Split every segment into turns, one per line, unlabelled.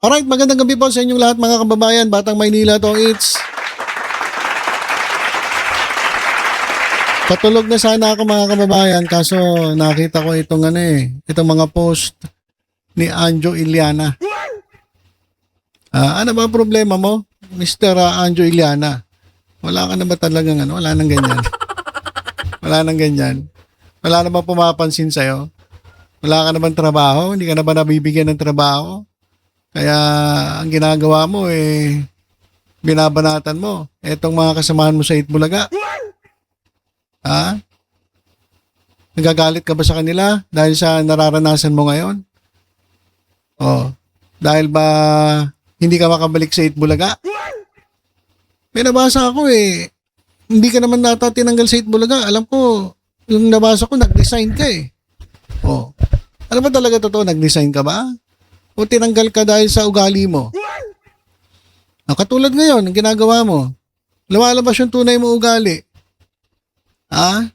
Alright, magandang gabi po sa inyong lahat mga kababayan. Batang Maynila to, it's... Patulog na sana ako mga kababayan kaso nakita ko itong itong mga post ni Anjo Iliana. Ano ba ang problema mo, Mr. Anjo Iliana? Wala ka na ba talagang wala nang ganyan? Wala nang ganyan. Wala na ba pumapansin sa'yo? Wala ka na bang trabaho? Hindi ka na ba nabibigyan ng trabaho? Kaya ang ginagawa mo binabanatan mo etong mga kasamahan mo sa Itbulaga. Ha? Nagagalit ka ba sa kanila dahil sa nararanasan mo ngayon? Dahil ba hindi ka makabalik sa Itbulaga? May nabasa ako hindi ka naman nata tinanggal sa Itbulaga. Alam ko, yung nabasa ko, nag-design ka Ano ba talaga totoo? Nag-design ka ba? O tinanggal ka dahil sa ugali mo? Katulad ngayon, ang ginagawa mo, lumalabas yung tunay mo ugali. Na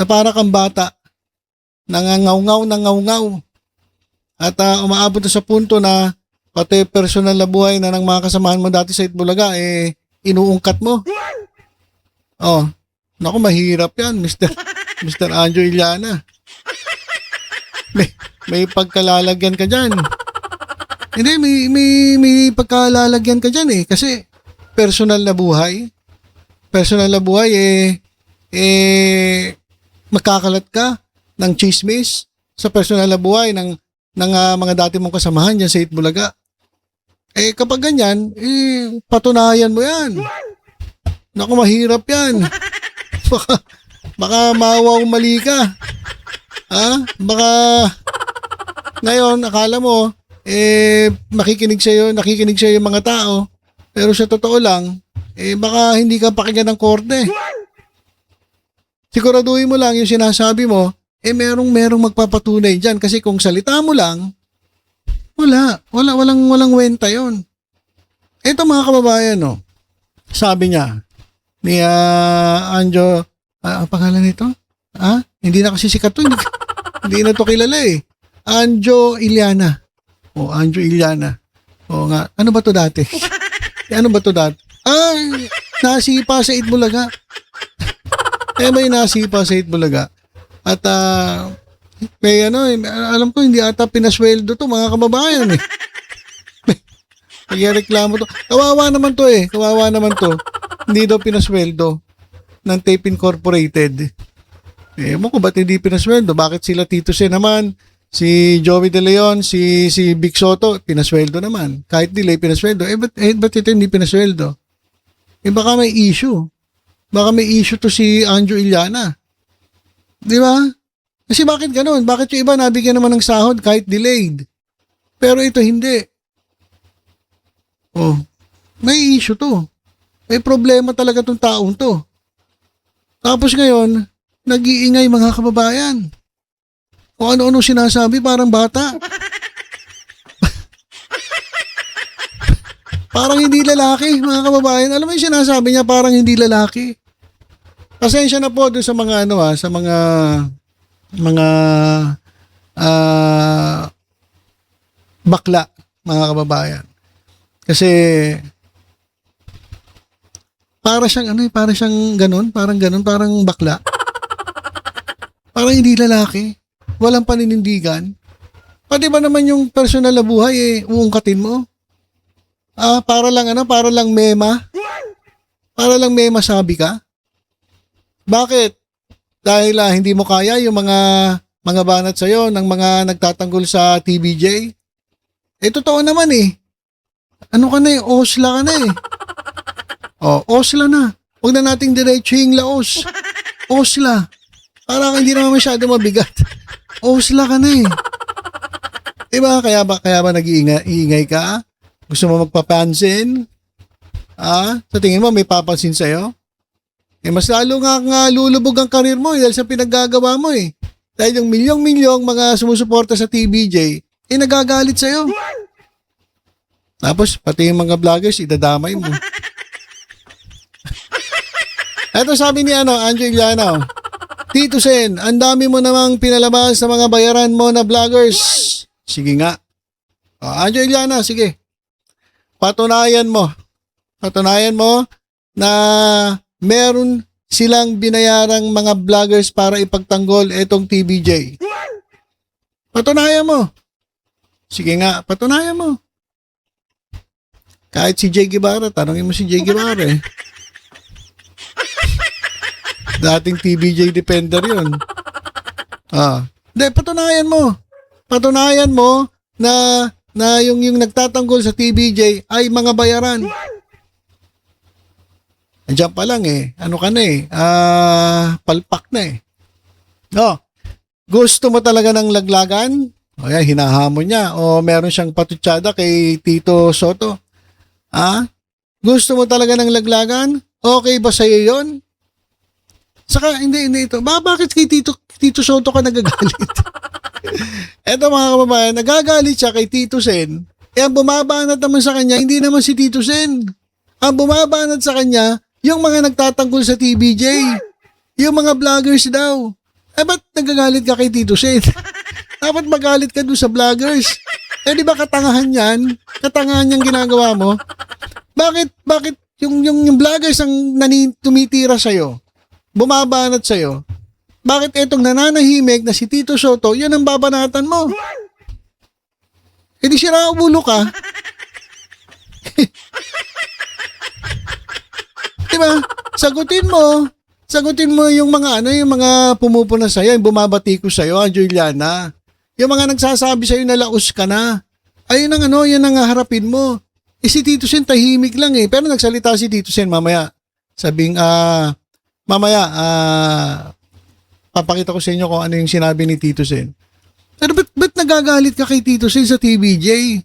para kang bata, nangangaw-ngaw. At umaabot na sa punto na pati personal na buhay na ng mga kasamahan mo dati sa Itbulaga, inuungkat mo. Naku, mahirap yan, Mr. Anjo Iliana. May pagkalalagyan ka dyan. Hindi, may pagkalalagyan ka dyan kasi personal na buhay, magkakalat ka ng chismis sa personal na buhay ng mga dati mong kasamahan dyan sa Itbulaga. Kapag ganyan, patunayan mo yan. Naku, mahirap yan. Baka mawaw mali ka. Baka ngayon, akala mo, nakikinig sa'yo yung mga tao, pero sa totoo lang, baka hindi ka pakinggan ng korte. Siguraduhin mo lang yung sinasabi mo, merong magpapatunay dyan. Kasi kung salita mo lang, walang wenta yon. Ito mga kababayan, sabi niya, ni Anjo, ang pangalan nito? Hindi na kasi sikat to, hindi na to kilala Anjo Iliana. Anjo Iliana. Nga, ano ba to dati? Nasipa sa Itbulaga. May nasipa sa Itbulaga. At may alam ko hindi ata pinasweldo to mga kababayan Nagreklamo to. Kawawa naman to. Hindi daw pinasweldo ng Tape Incorporated. Ewan ko ba't hindi pinasweldo? Bakit sila Tito Sen naman? Si Joey De Leon, si Vic Soto, pinasweldo naman. Kahit delay, pinasweldo. Ba't ito hindi pinasweldo? Baka may issue. Baka may issue to si Anjo Iliana. Di ba? Kasi bakit ganun? Bakit yung iba nabigyan naman ng sahod kahit delayed? Pero ito hindi. May issue to. May problema talaga tong taong to. Tapos ngayon, nag-iingay mga kababayan. O ano-ano sinasabi, parang bata. Parang hindi lalaki, mga kababayan. Alam mo yung sinasabi niya, parang hindi lalaki. Pasensya na po doon sa mga sa mga bakla, mga kababayan. Kasi para siyang parang bakla. Parang hindi lalaki. Walang paninindigan. Pati ba naman yung personal na buhay uungkatin mo? Para lang mema? Para lang mema sabi ka? Bakit? Dahil hindi mo kaya yung mga banat sa'yo ng mga nagtatanggol sa TVJ? Totoo naman Ano ka na osla ka na osla na. Huwag na nating diretsuhin laos. Osla. Parang hindi naman masyado mabigat. Osla ka na Diba? Kaya ba nag-iingay ka? Gusto mo magpapansin? Sa tingin mo may papansin sa'yo? Mas lalo nga lulubog ang karir mo dahil sa pinaggagawa mo Dahil yung milyong-milyong mga sumusuporta sa TVJ, nagagalit sa'yo. Tapos, pati yung mga vloggers, idadamay mo. Ito sabi ni Anjo Iliana, Tito Sen, ang dami mo namang pinalabas sa mga bayaran mo na vloggers. Sige nga. Anjo Iliana, sige. Patunayan mo. Patunayan mo na meron silang binayarang mga vloggers para ipagtanggol itong TVJ. Patunayan mo. Sige nga, patunayan mo. Kahit si Jay Guevara, tanongin mo si Jay Guevara eh. Dating TVJ defender yun. Hindi, patunayan mo. Patunayan mo na yung nagtatanggol sa TVJ ay mga bayaran. Andiyan pa lang eh. Ano ka na eh. Palpak na eh. Gusto mo talaga ng laglagan? O yan, hinahamon niya. O meron siyang patutsada kay Tito Soto. Gusto mo talaga ng laglagan? Okay ba sa'yo yun? Saka, hindi ito. Bakit kay Tito Soto ka nagagalit? Eto mga kababayan, nagagalit siya kay Tito Sen. Ang bumabanat naman sa kanya, hindi naman si Tito Sen. Ang bumabanat sa kanya, yung mga nagtatanggol sa TVJ. Yung mga vloggers daw. Ba't nagagalit ka kay Tito Sen? Dapat magalit ka doon sa vloggers. Di ba katangahan yan? Katangahan yung ginagawa mo? Bakit yung vloggers ang tumitira sa'yo? Bumabanat sa'yo? Bakit etong nananahimik na si Tito Soto, yan ang babanatan mo? Di sira ulo ka. Diba? Sagutin mo yung mga yung mga pumupuna sa'yo, yung bumabati ko sa'yo, Juliana. Yung mga nagsasabi sa'yo na laos ka na. Ayun ang yan ang harapin mo. Si Tito Sen tahimik lang eh. Pero nagsalita si Tito Sen mamaya. Sabing, papakita ko sa inyo kung ano yung sinabi ni Tito Sen. Pero ba't nagagalit ka kay Tito Sen sa TVJ?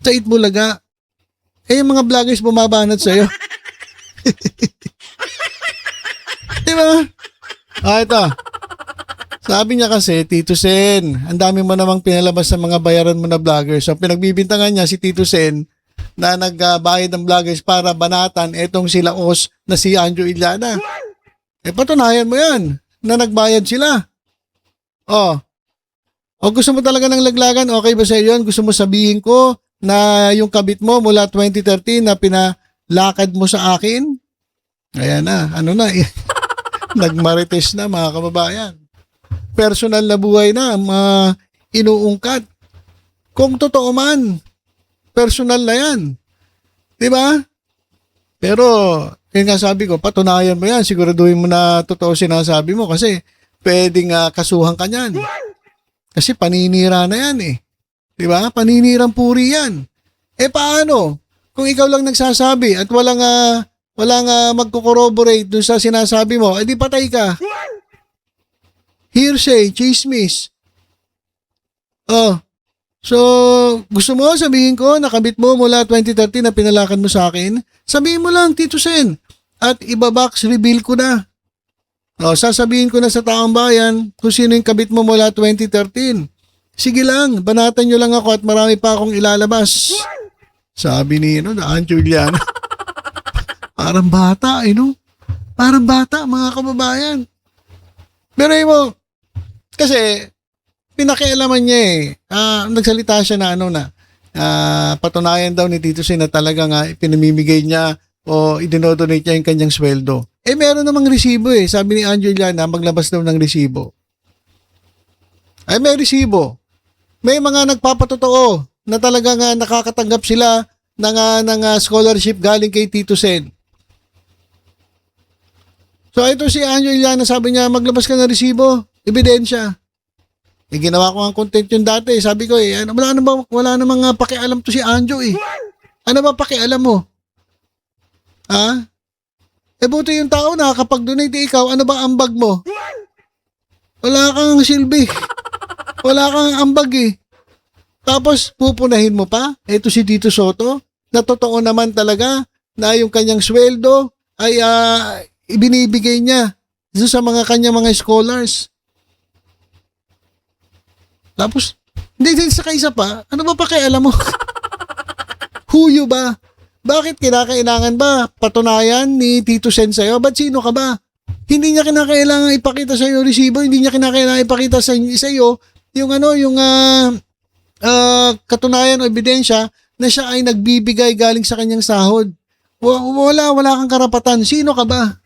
Sa Itbulaga? Yung mga vloggers bumabanat sa'yo. Diba? Ito. Sabi niya kasi, Tito Sen, ang dami mo namang pinalabas sa mga bayaran mo na vloggers. So, pinagbibintangan niya si Tito Sen na nagbayad ng vloggers para banatan etong sila Os na si Anjo Iliana. Patunayan mo yan na nagbayad sila. O gusto mo talaga ng laglagan, okay ba sa iyo yun? Gusto mo sabihin ko na yung kabit mo mula 2013 na pinalakad mo sa akin? Ayan na, nagmarites na mga kababayan. Personal na buhay na, inuungkat. Kung totoo man, personal na yan. Diba? Pero, yun nga sabi ko, patunayan mo yan. Siguraduhin mo na totoo sinasabi mo kasi pwedeng kasuhan ka niyan. Kasi paninira na yan eh. Diba? Paninirang puri yan. Paano? Kung ikaw lang nagsasabi at walang magko-corroborate dun sa sinasabi mo, di patay ka. Hearsay, chismis. So, gusto mo sabihin ko, nakabit mo mula 2013 na pinalakan mo sa akin? Sabihin mo lang, Tito Sen. At ibabox reveal ko na. Sasabihin ko na sa taong bayan kung sino yung kabit mo mula 2013. Sige lang, banatan nyo lang ako at marami pa akong ilalabas. Sabi ni Anjo Iliana. Parang bata, Parang bata, mga kababayan. Pero mo, kasi, pinakialaman niya nagsalita siya na patunayan daw ni Tito Sen na talaga nga pinamimigay niya o idinodonate niya yung kanyang sweldo. Meron namang resibo Sabi ni Anjo Iliana, maglabas daw ng resibo. May resibo. May mga nagpapatotoo na talaga nga nakakatanggap sila ng scholarship galing kay Tito Sen. So ito si Anjo Iliana, sabi niya, maglabas ka ng resibo, ebidensya. Ginawa ko ang content yung dati. Sabi ko wala namang pakialam to si Anjo Ano ba pakialam mo? Buti yung tao nakakapag-donate ikaw, ano ba ambag mo? Wala kang silbi. Wala kang ambag Tapos pupunahin mo pa, ito si Tito Soto, na totoo naman talaga na yung kanyang sweldo ay ibinibigay niya sa mga kanyang mga scholars. Tapos, hindi sa kaisa pa, ano ba pakialam mo? Huyo ba? Bakit kinakailangan ba patunayan ni Tito Sen sa'yo? Ba't sino ka ba? Hindi niya kinakailangan ipakita sa'yo resibo, hindi niya kinakailangan ipakita sa'yo yung katunayan o ebidensya na siya ay nagbibigay galing sa kanyang sahod. Wala kang karapatan. Sino ka ba?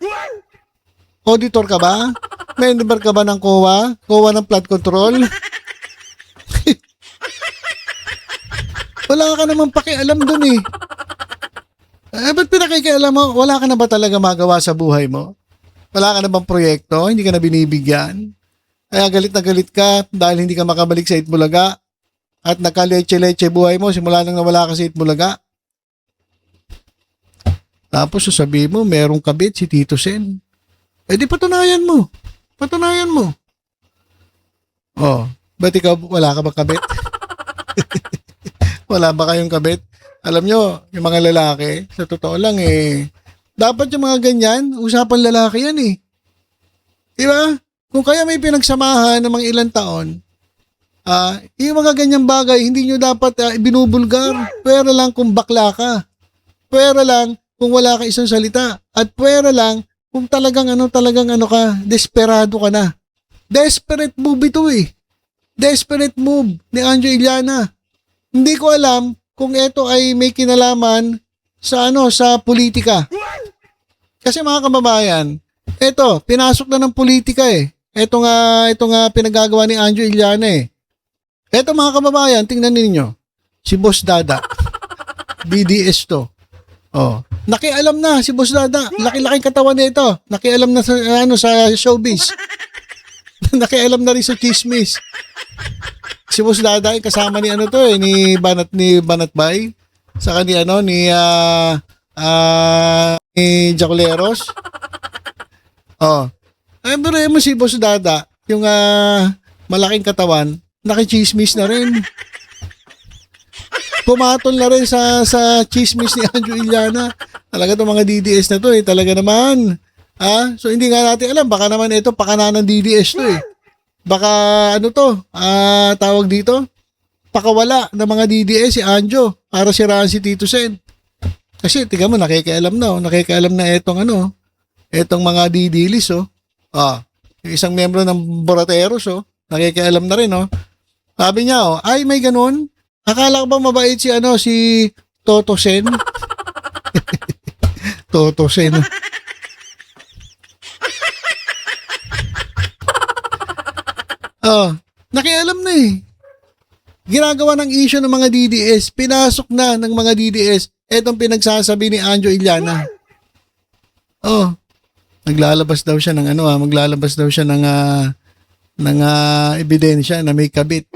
Auditor ka ba? Member ka ba ng COA? COA ng flood control? Wala ka naman pakialam dun eh. Ba't pinakikialam mo? Wala ka na ba talaga magawa sa buhay mo? Wala ka na bang proyekto? Hindi ka na binibigyan? Kaya galit na galit ka dahil hindi ka makabalik sa Itbulaga at nakaleche-leche buhay mo simula nang nawala ka sa Itbulaga. Tapos sasabihin mo, merong kabit si Tito Sen. Di patunayan mo. Patunayan mo. Oh, ba't ikaw wala ka ba kabit? Wala ba kayong kabit? Alam nyo, yung mga lalaki, sa totoo lang dapat yung mga ganyan, usapan lalaki yan eh. Diba? Kung kaya may pinagsamahan ng mga ilang taon, yung mga ganyang bagay, hindi nyo dapat binubulgar. Pwera lang kung bakla ka. Pwera lang kung wala ka isang salita. At pwera lang kung talagang ka, desperado ka na. Desperate move ito eh. Desperate move ni Anjo Iliana. Hindi ko alam kung ito ay may kinalaman sa politika. Kasi mga kababayan, ito, pinasok na ng politika eh. Ito nga pinagagawa ni Anjo Iliana eh. Ito mga kababayan, tingnan ninyo. Si Boss Dada. BDS to. Oh, nakialam na si Boss Dada. Laki-laking katawan nito. Nakialam na sa showbiz. Nakialam na rin sa chismis. Si Boss Dada ay kasama ni ni Banat Bay. Saka ni Jacoleros. Oh. Ay, pero mo si Boss Dada, yung malaking katawan, nakichismis na rin. Pumatol na rin sa chismis ni Anjo Iliana. Talaga itong mga DDS na to talaga naman. So hindi nga natin alam, baka naman ito pakana ng DDS to Baka tawag dito, pakawala ng mga DDS si Anjo para siraan si Tito Sen. Kasi tingnan mo, nakikialam na etong mga didilis yung isang miyembro ng Borateros nakikialam na rin Sabi niya ay may ganun. Akala ko ba mabait si Toto Sen? Toto Sen. Nakialam na Ginagawa ng issue ng mga DDS, pinasok na ng mga DDS etong pinagsasabi ni Anjo Iliana. Maglalabas daw siya ng ebidensya na may kabit.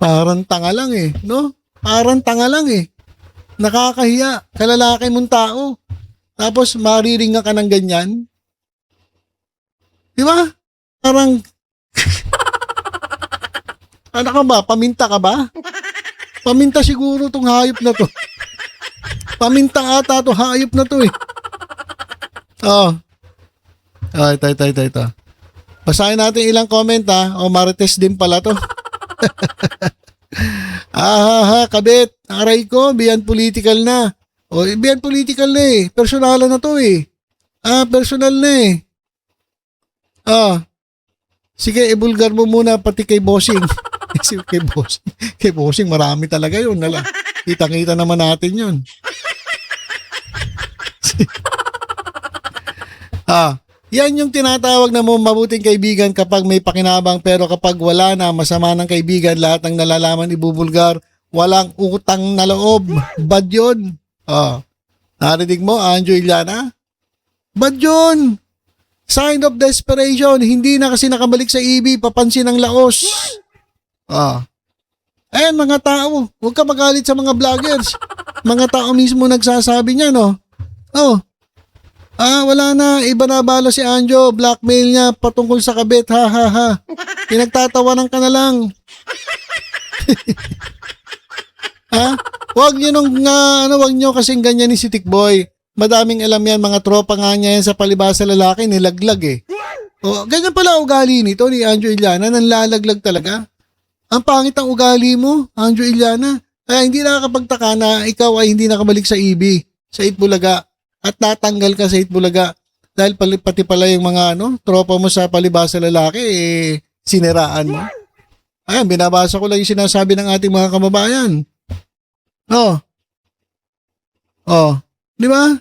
Parang tanga lang no? Parang tanga lang Nakakahiya, kalalaki mong tao. Tapos mariringan ka ng ganyan. Di ba? Parang ano ka ba? Paminta ka ba? Paminta siguro tong hayop na to. Paminta ata to, hayop na to Ito. Basahin natin ilang comment Marites din pala to. Kabit. Aray ko, beyond political na. Beyond political na personal na to personal na sige, ibulgar mo muna pati kay Bossing. Kay Bossing, marami talaga yun. Kita-kita naman natin yun. Yan yung tinatawag na mabuting kaibigan kapag may pakinabang, pero kapag wala na, masama ng kaibigan, lahat ng nalalaman ibubulgar, walang utang na loob. Bad yun. Narinig mo, Anjo Iliana? Bad yun. Sign of desperation. Hindi na kasi nakabalik sa EB, papansin ng laos. Ayan, mga tao, huwag ka magalit sa mga vloggers. Mga tao mismo nagsasabi niya, wala na, iba na balo si Anjo, blackmail niya patungkol sa kabit, Pinagtatawanan ka na lang. Wag nyo kasing ganyan ni si Tikboy. Madaming alam yan, mga tropa nga niya yan sa palibasa lalaki, nilaglag ganyan pala ugali nito ni Anjo Iliana, nanlalaglag talaga. Ang pangit ang ugali mo, Anjo Iliana. Kaya hindi nakakapagtaka na ikaw ay hindi nakabalik sa EB, sa Itbulaga, at natanggal ka sa Itbulaga. Dahil pati pala yung mga tropa mo sa palibasa lalaki, siniraan mo. Ayan, binabasa ko lang yung sinasabi ng ating mga kababayan. Oh. Oh. Di ba?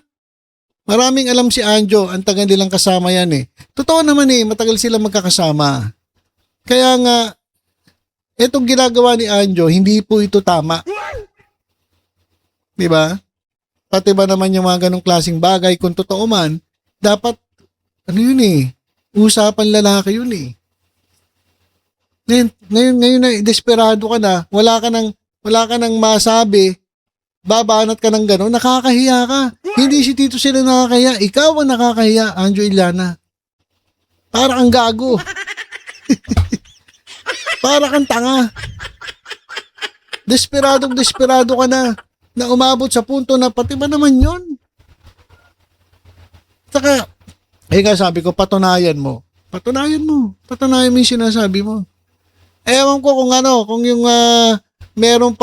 Maraming alam si Anjo, ang tagal nilang kasama yan eh. Totoo naman eh, matagal silang magkakasama. Kaya nga, itong ginagawa ni Anjo, hindi po ito tama. Di ba? Pati ba naman yung mga ganong klaseng bagay, kung totoo man, dapat, ano yun eh, usapan lalaki yun eh. Ngayon na, desperado ka na, wala ka nang masabi, babanat ka ng gano'n, nakakahiya ka. Hindi si Tito Sen ang nakakahiya, ikaw ang nakakahiya, Anjo Iliana. Para kang gago. Para kang tanga. Desperado ka na umabot sa punto na pati ba naman yun? Saka, sabi ko, patunayan mo yung sinasabi mo. Ewan ko kung yung merong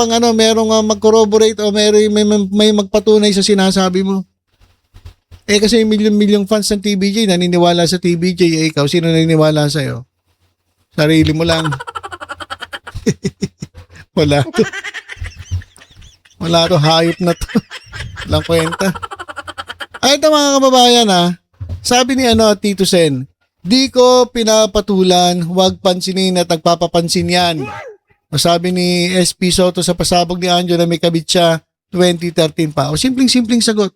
mag-corroborate o may magpatunay sa sinasabi mo. Kasi yung milyon-milyong fans ng TVJ naniniwala sa TVJ, ikaw, sino naniniwala sa'yo? Sarili mo lang. Wala to, hayop na to. Walang kwenta. Ito mga kababayan sabi ni Tito Sen, di ko pinapatulan, huwag pansinin at nagpapapansin yan. Sabi ni SP Soto sa pasabog ni Anjo na may kabit siya 2013 pa. O simpleng sagot.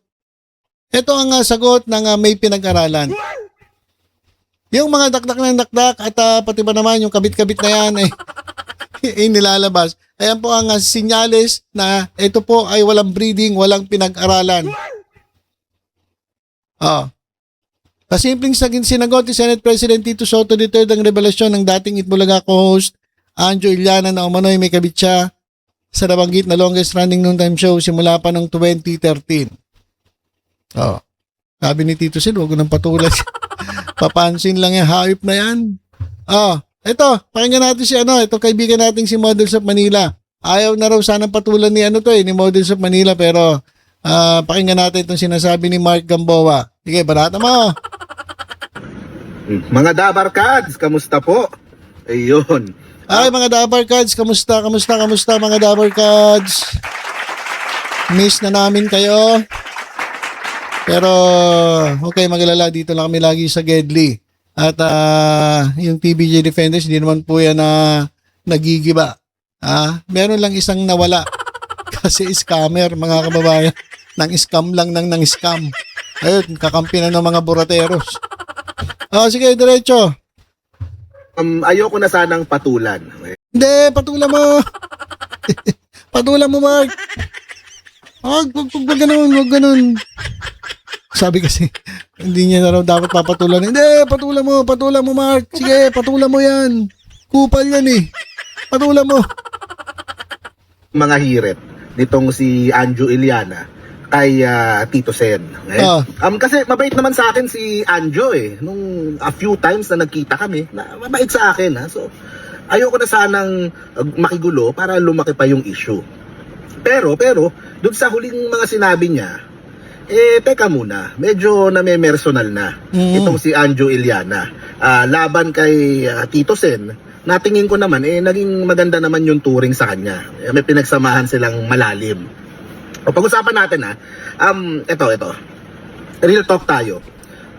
Ito ang sagot ng may pinag-aralan. Yung mga dakdak at pati ba naman yung kabit-kabit na yan nilalabas. Ayan po ang sinyales na ito po ay walang breeding, walang pinag-aralan. Pasimpleng sinagot ni Senate President Tito Soto III ang revelasyon ng dating Itbulaga co-host Anjo Iliana na umano'y may kabit siya sa nabanggit na longest running noontime show simula pa noong 2013. Sabi ni Tito Sen, huwag ko nang patulan. Papansin lang yung hayop na yan. Ito, pakinggan natin si ito kaibigan nating si Models of Manila. Ayaw na raw sanang patulan ni ni Models of Manila, pero pakinggan natin itong sinasabi ni Mark Gamboa. Sige, barata mo.
Mga Dabarkads, kamusta po? Ayun.
Ay, mga Dabarkads, kamusta mga Dabarkads? Miss na namin kayo. Pero, okay, magalala, dito lang kami lagi sa Gedli. At yung TVJ Defenders, hindi naman po yan nagigiba. Meron lang isang nawala. Kasi scammer, mga kababayan. Nang scam lang nang scam. Ayun, kakampi na ng mga burateros. Sige, diretso.
Ayoko na sanang patulan.
Hindi, patulan mo. Patulan mo, Mark. Wag ganun. Sabi kasi, hindi niya na raw dapat papatulan. Hindi, patulan mo, Mark. Sige, patulan mo yan. Kupal yan Patulan mo.
Mga hirit nitong si Anjo Iliana kay Tito Sen. Kasi mabait naman sa akin si Anjo nung a few times na nagkita kami, mabait sa akin So, ayoko na sanang makigulo para lumaki pa yung issue. Pero doon sa huling mga sinabi niya, teka muna, medyo namemersonal na itong si Anjo Iliana. Laban kay Tito Sen, natingin ko naman, naging maganda naman yung touring sa kanya. May pinagsamahan silang malalim. O pag-usapan natin ito. Real talk tayo.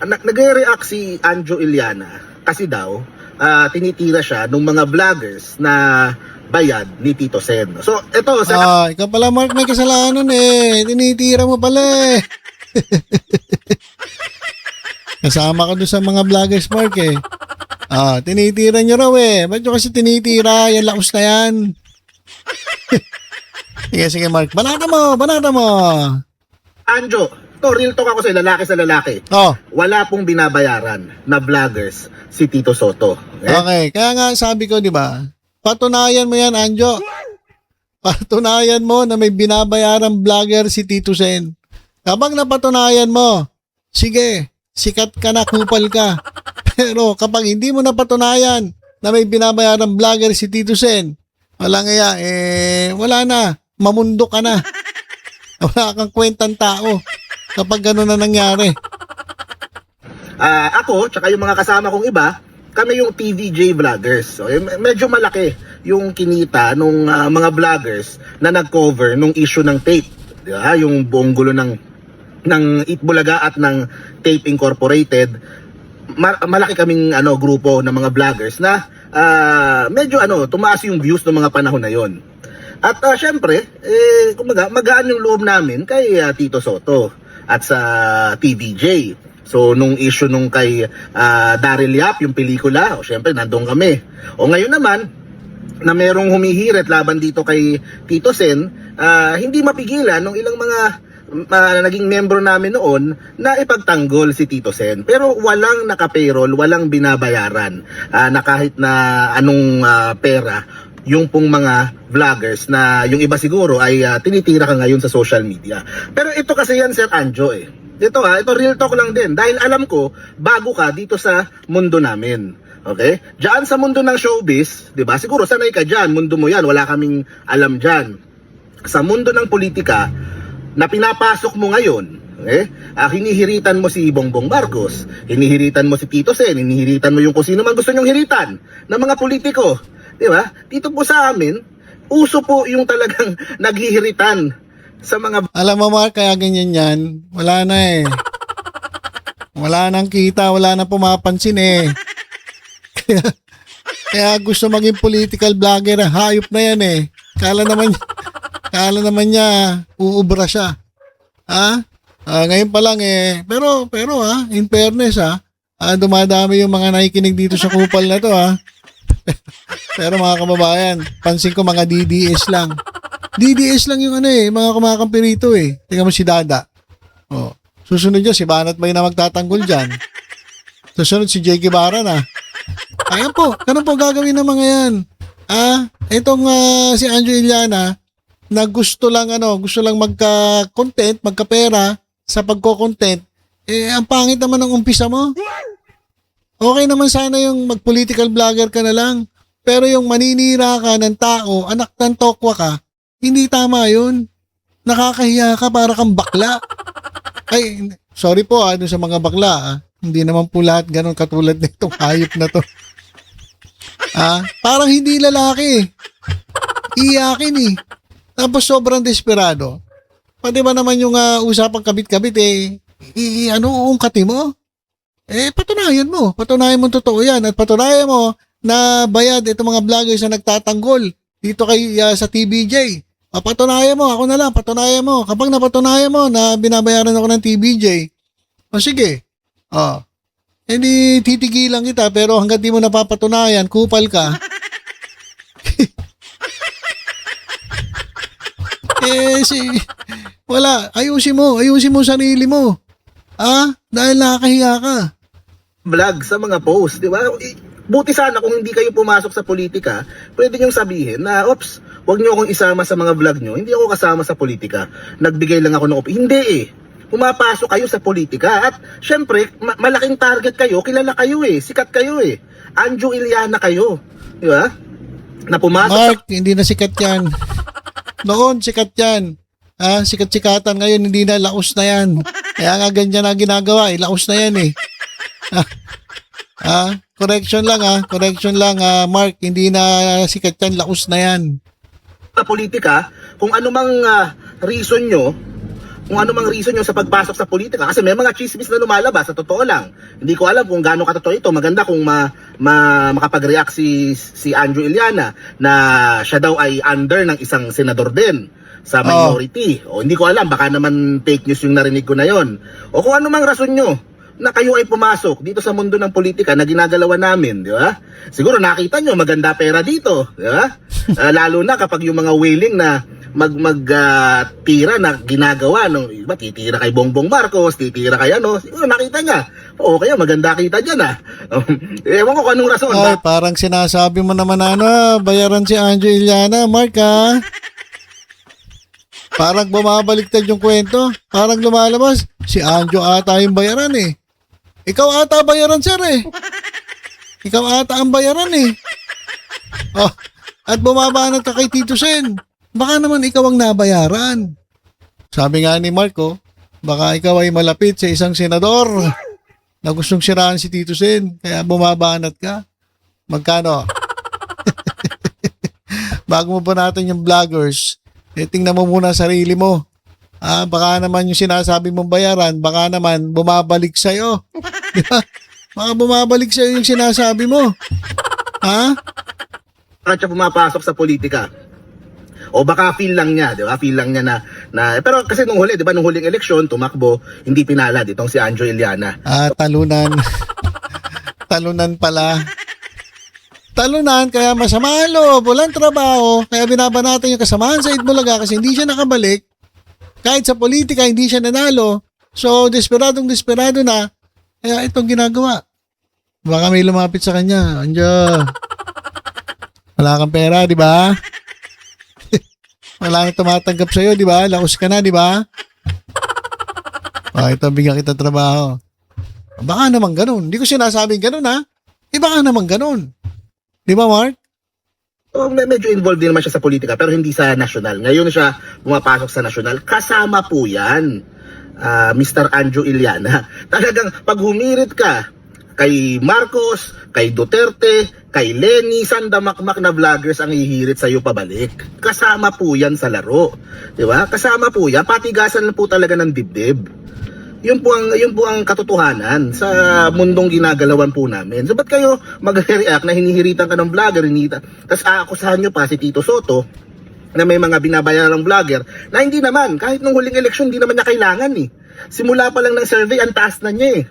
Nag-react si Anjo Iliana kasi daw, tinitira siya ng mga vloggers na bayad ni Tito Sen. So, ito.
Ikaw pala, Mark, may kasalanan Tinitira mo pala Kasama ka doon sa mga vloggers, Mark tinitira nyo raw Ba't nyo kasi tinitira? Yan laos na yan. Sige, Mark. Banata mo.
Anjo, real talk ako sa lalaki. Wala pong binabayaran na vloggers si Tito Soto.
Okay, kaya nga sabi ko, di ba? Patunayan mo yan, Anjo. Patunayan mo na may binabayarang vlogger si Tito Sen. Kapag napatunayan mo, sige, sikat ka na, kupal ka. Pero kapag hindi mo napatunayan na may binabayarang vlogger si Tito Sen, wala na. Mamundo ka na. Wala kang kwentang tao kapag gano'n na nangyari.
Ako, tsaka yung mga kasama kong iba, kami yung TVJ vloggers. So, medyo malaki yung kinita nung mga vloggers na nag-cover nung issue ng tape. Diba? Yung buong gulo ng Itbulaga at ng Tape Incorporated. Malaki kaming grupo ng mga vloggers na medyo tumaas yung views ng mga panahon na yon. At syempre, kumaga, magaan yung loob namin kay Tito Soto at sa TVJ. So, nung issue nung kay Daryl Yap, yung pelikula, syempre, nandun kami. O ngayon naman, na merong humihirit laban dito kay Tito Sen, hindi mapigilan nung ilang mga naging membro namin noon na ipagtanggol si Tito Sen. Pero walang naka-payroll, walang binabayaran na kahit na anong pera yung pong mga vloggers na yung iba siguro ay tinitira ka ngayon sa social media. Pero ito kasi yan, Sir Anjo Ito real talk lang din. Dahil alam ko, bago ka dito sa mundo namin. Okay? Diyan sa mundo ng showbiz, di ba? Siguro sanay ka dyan, mundo mo yan, wala kaming alam dyan. Sa mundo ng politika, na pinapasok mo ngayon, hinihiritan mo si Bongbong Marcos, hinihiritan mo si Tito Sen, hinihiritan mo yung kung sino man gusto nyong hiritan ng mga politiko. Di ba? Dito po sa amin, uso po yung talagang naghihiritan sa mga...
Alam mo, Mark, kaya ganyan yan. Wala na Wala nang kita, wala nang pumapansin kaya gusto maging political vlogger, hayop na yan Kala naman niya, uubra siya. Ngayon pa lang Pero in fairness dumadami yung mga nakikinig dito sa kupal na to Pero mga kababayan, pansin ko mga DDS lang. DDS lang yung mga kumakampi rito Tingnan mo si Dada. Susunod dyan, si Banat Bay na magtatanggol dyan. Susunod si Jay Guevara na. Ayan po, ganun po gagawin ng mga yan. Itong si Anjo Iliana, na gusto lang magka-content, magka-pera sa pagko-content, ang pangit naman ng umpisa mo. Okay naman sana yung mag-political vlogger ka na lang. Pero yung maninira ka ng tao, anak ng tokwa ka, hindi tama yun. Nakakahiya ka, para kang bakla. Ay, sorry po dun sa mga bakla. Hindi naman po lahat ganun katulad nitong hayop na to. Parang hindi lalaki. Iyakin Tapos sobrang desperado. Pati ba naman yung usapang kabit-kabit uungkatin mo? Patunayan mo. Patunayan mo totoo yan. At patunayan mo na bayad itong mga vloggers na nagtatanggol dito kay sa TVJ. Patunayan mo. Ako na lang. Patunayan mo. Kapag napatunayan mo na binabayaran ako ng TVJ, sige. Hindi titigilan kita, pero hanggang di mo napapatunayan, kupal ka. Wala. Ayusin mo sarili mo. Dahil nakakahiya ka.
Vlog sa mga post, di ba? Buti sana kung hindi kayo pumasok sa politika, pwede niyong sabihin na, oops, wag niyo akong isama sa mga vlog niyo. Hindi ako kasama sa politika. Nagbigay lang ako ng Hindi Pumapasok kayo sa politika. At syempre, malaking target kayo, kilala kayo sikat kayo Anjo Iliana kayo. Di ba? Na pumasok
Mark, hindi na sikat yan. Noon, sikat yan. Sikat-sikatan ngayon, hindi na, laos na yan. Kaya nga ganyan na ginagawa, laos na yan correction lang Mark, hindi na sikat yan, laos na yan.
Sa politika, kung anumang reason nyo sa pagpasok sa politika, kasi may mga chismis na lumalabas, sa totoo lang. Hindi ko alam kung gaano katotoo ito. Maganda kung makapag-react si Anjo Iliana na siya daw ay under ng isang senador din sa minority. O hindi ko alam, baka naman fake news yung narinig ko na yon. O kung anumang rason nyo na kayo ay pumasok dito sa mundo ng politika na ginagalawan namin, di ba? Siguro nakita nyo maganda pera dito, di ba? Lalo na kapag yung mga willing na tira na ginagawa iba, titira kay Bongbong Marcos, titira kay siguro nakita niya. Oo, kaya maganda kita diyan Ewan ko kung anong rason.
Ay, parang sinasabi mo naman bayaran si Anjo Iliana, Mark Parang bumabaliktad yung kwento. Parang lumalabas, si Anjo ata yung bayaran Ikaw ata bayaran, sir Ikaw ata ang bayaran At bumabanat ka kay Tito Sen. Baka naman ikaw ang nabayaran. Sabi nga ni Marco, baka ikaw ay malapit sa isang senador. na gustong siraan si Tito Sen, kaya bumabanat ka. Magkano? Bago mo pa natin yung vloggers, tingnan mo muna sarili mo. Baka naman yung sinasabi mong bayaran, baka naman bumabalik sa'yo. Di ba? Baka bumabalik sa'yo yung sinasabi mo.
Bakit siya pumapasok sa politika? O baka feel lang niya, di ba? Feel lang niya na pero kasi nung huli, di ba, nung huling eleksyon, tumakbo, hindi pinalad itong si Anjo Iliana.
Talunan. Talunan pala. Talunan, kaya masama ang loob, walang trabaho, kaya binabanatan yung kasamahan sa Itbulaga kasi hindi siya nakabalik. Kahit sa politika, hindi siya nanalo. So, desperado na. Kaya itong ginagawa. Baka may lumapit sa kanya. Anjo, wala kang pera, di ba? Wala nang tumatanggap sa'yo, di ba? Laos ka na, di ba? Ito, bigyan kita trabaho. Baka naman ganun. Hindi ko sinasabing ganun, ha? Baka naman ganun. Di ba, Mark?
Medyo involved din naman siya sa politika pero hindi sa national. Ngayon siya pumapasok sa national. Kasama po yan, Mr. Anjo Iliana. Talagang pag humirit ka kay Marcos, kay Duterte, kay Lenny, sandamakmak na vloggers ang hihirit sa'yo pabalik. Kasama po yan sa laro. Di ba? Kasama po yan. Patigasan lang po talaga ng dibdib. Yun po ang katotohanan sa mundong ginagalawan po namin. So, ba't kayo mag-react na hinihiritan ka ng vlogger, tapos aakusahan nyo pa si Tito Soto na may mga binabayarang vlogger na hindi naman, kahit nung huling eleksyon, hindi naman niya kailangan eh. Simula pa lang ng survey, ang taas na niya eh.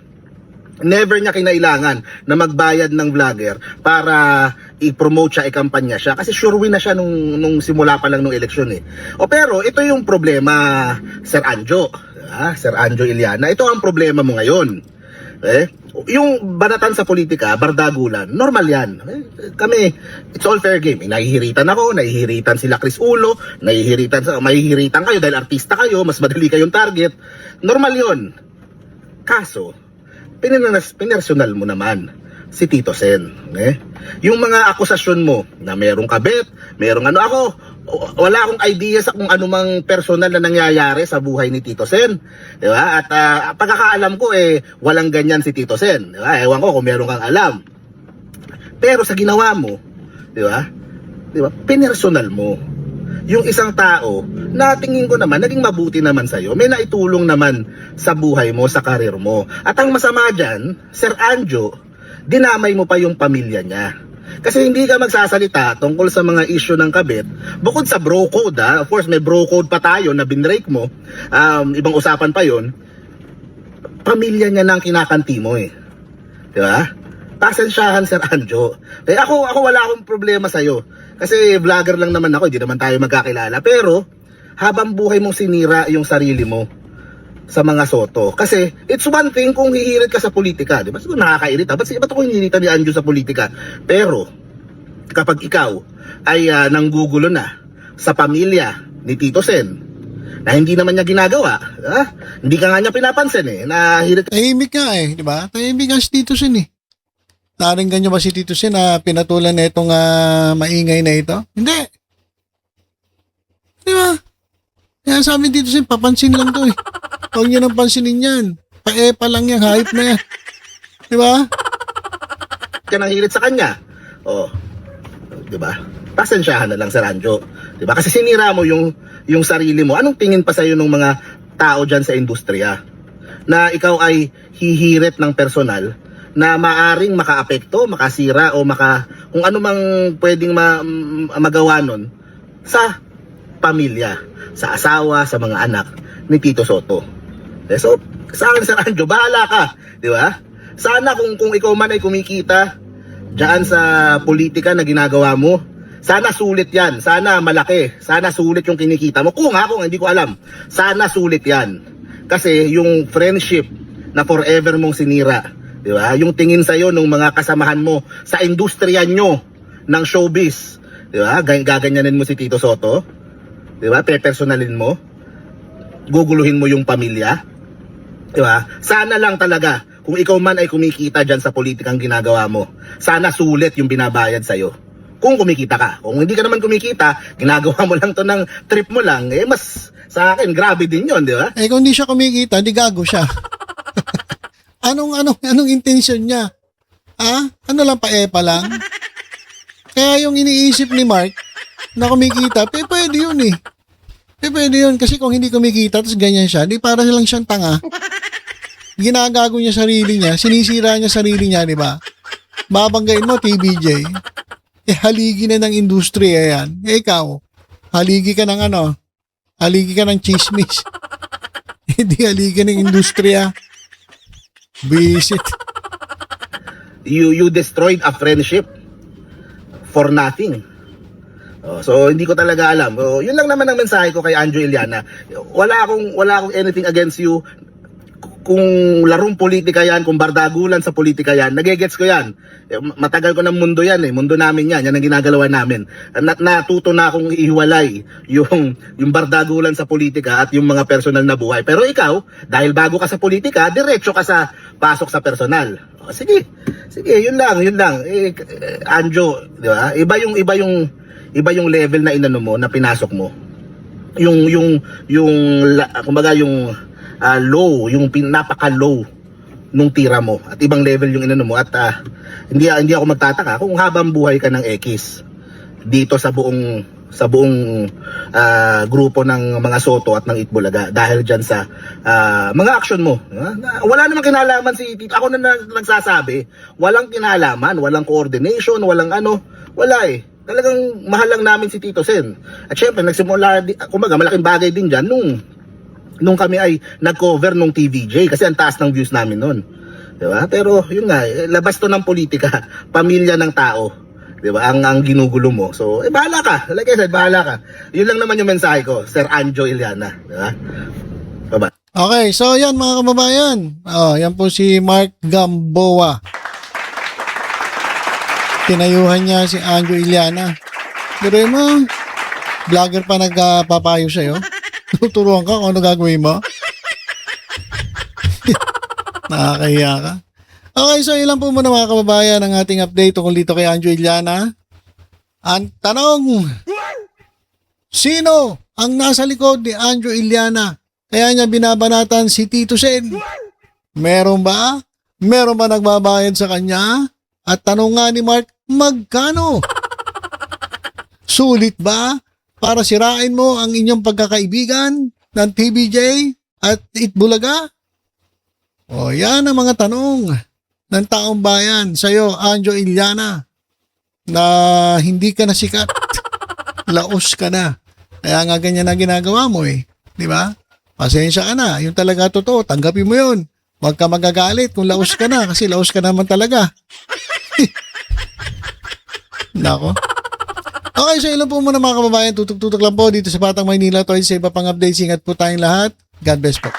Never niya kinailangan na magbayad ng vlogger para i-promote siya, i-kampanya siya. Kasi sure win na siya nung simula pa lang nung eleksyon eh. Pero ito yung problema, Sir Anjo. Sir Anjo Iliana, ito ang problema mo ngayon. Yung banatan sa politika, bardagulan, normal yan. Kami, it's all fair game. Nahihiritan ako, nahihiritan sila Chris Ulo, mahihiritan kayo dahil artista kayo, mas madali kayong target. Normal yon. Kaso, pinersonal mo naman si Tito Sen. Yung mga akusasyon mo na merong kabet, merong ako, wala akong idea sa kung anumang personal na nangyayari sa buhay ni Tito Sen. Di ba? At pagkakaalam ko walang ganyan si Tito Sen. Di ba? Ewan ko kung meron kang alam. Pero sa ginawa mo, di ba? Di ba? Pinersonal mo. Yung isang tao na tingin ko naman naging mabuti naman sa iyo, may naitulong naman sa buhay mo, sa karir mo. At ang masama diyan, Sir Anjo, dinamay mo pa yung pamilya niya. Kasi hindi ka magsasalita tungkol sa mga issue ng kabit. Bukod sa bro code, of course may bro code pa tayo na binrake mo. Ibang usapan pa yon. Pamilya niya nang kinakanti mo eh. Di ba? Pasensyahan, Sir Anjo. Ako wala akong problema sa'yo. Kasi vlogger lang naman ako, hindi naman tayo magkakilala. Pero habang buhay mong sinira yung sarili mo sa mga Soto. Kasi it's one thing kung hihirit ka sa politika, di ba? Siguro nakakairita. Ba't ako hinihirita ni Anjo sa politika? Pero kapag ikaw ay nanggugulo na sa pamilya ni Tito Sen na hindi naman niya ginagawa, hindi ka nga niya pinapansin na hirit.
Tahimik nga di ba? Tahimik nga si Tito Sen Naringgan niyo ba si Tito Sen na pinatulan na itong maingay na ito? Hindi. Di ba? Kaya sabi Tito Sen, papansin lang to Huwag niyo nang pansinin yan. Pa lang yan, hype na yan. Di ba?
Ka nang hirit sa kanya. Di ba? Pasensyahan na lang, Sir Anjo. Di ba? Kasi sinira mo yung sarili mo. Anong tingin pa sa'yo ng mga tao dyan sa industriya? Na ikaw ay hihirit ng personal na maaring makaapekto, makasira o kung ano mang pwedeng magawa nun sa pamilya, sa asawa, sa mga anak ni Tito Soto. So, sa akin, Sir Anjo, bahala ka, di ba? Sana kung ikaw man ay kumikita diyan sa politika na ginagawa mo, sana sulit yan, sana malaki, sana sulit yung kinikita mo. Kung hindi ko alam, sana sulit yan. Kasi yung friendship na forever mong sinira, di ba? Yung tingin sa'yo ng mga kasamahan mo sa industriya nyo ng showbiz, di ba? Gaganyanin mo si Tito Soto, di ba? Pepersonalin mo, guguluhin mo yung pamilya, di ba? Sana lang talaga, kung ikaw man ay kumikita dyan sa politikang ginagawa mo, sana sulit yung binabayad sa'yo. Kung kumikita ka. Kung hindi ka naman kumikita, ginagawa mo lang to ng trip mo lang, mas sa akin, grabe din yon, di ba?
Kung hindi siya kumikita, di gago siya. Anong intention niya? Ano lang, paepa lang? Kaya yung iniisip ni Mark na kumikita, pwede yun eh. Pwede yun kasi kung hindi kumikita tapos ganyan siya, di para lang siyang tanga. Ginagago niya sarili niya, sinisira niya sarili niya, di ba? Babanggain mo, TBJ. Haligi na ng industriya yan. Ikaw, haligi ka ng haligi ka ng chismis. Hindi haligi ng industriya. Visit.
You destroyed a friendship for nothing. So hindi ko talaga alam. Yun lang naman ang mensahe ko kay Anjo Iliana. Wala akong anything against you. Kung larong politika yan, kung bardagulan sa politika yan, nagegets ko yan. Matagal ko ng mundo yan eh. Mundo namin yan. Yan ang ginagalawa namin. Natuto na akong ihiwalay yung bardagulan sa politika at yung mga personal na buhay. Pero ikaw, dahil bago ka sa politika, diretso ka sa pasok sa personal. Sige, yun lang. Anjo, di ba? Iba yung level na inano mo, na pinasok mo. Kumbaga yung low, yung napaka-low nung tira mo at ibang level yung inano mo at hindi ako magtataka kung habang buhay ka ng X dito sa buong grupo ng mga Soto at ng Itbulaga dahil dyan sa mga action mo. Wala namang kinalaman si Tito. Ako na nagsasabi, walang kinalaman, walang coordination, wala eh. Talagang mahal lang namin si Tito Sen. At syempre, nagsimula, kumbaga, malaking bagay din dyan nung kami ay nag-cover nung TVJ kasi ang taas ng views namin noon. Diba? Pero yun nga, labas to ng politika, pamilya ng tao. Diba? Ang ginugulo mo. So, bahala ka. Like I said, bahala ka. Yun lang naman yung mensahe ko, Sir Anjo Iliana. Diba? Bye-bye.
Okay, so yan mga kababayan. Yan po si Mark Gamboa. Tinayuhan niya si Anjo Iliana. Pero mo, vlogger pa nagpapayo sa'yo. Tuturuan ka kung ano gagawin mo. Nakakahiya ka. Okay, so ilan po muna mga kababayan ang ating update tungkol dito kay Anjo Iliana. Ang tanong, sino ang nasa likod ni Anjo Iliana? Kaya niya binabanatan si Tito Sen. Meron ba? Meron ba nagbabayad sa kanya? At tanong nga ni Mark, magkano? Sulit ba para sirain mo ang inyong pagkakaibigan ng TBJ at Itbulaga? Yan ang mga tanong ng taong bayan sa'yo, Anjo Iliana, na hindi ka na sikat. Laos ka na. Kaya nga ganyan na ginagawa mo eh. Di ba? Pasensya ka na. Yung talaga totoo, tanggapin mo yun. Huwag ka magagalit kung laos ka na kasi laos ka naman talaga. Nako. Okay, so ilan po muna mga kababayan, tutok-tutok lang po dito sa Batang Maynila. Toy sa iba pang updates. Ingat po tayong lahat. God bless po.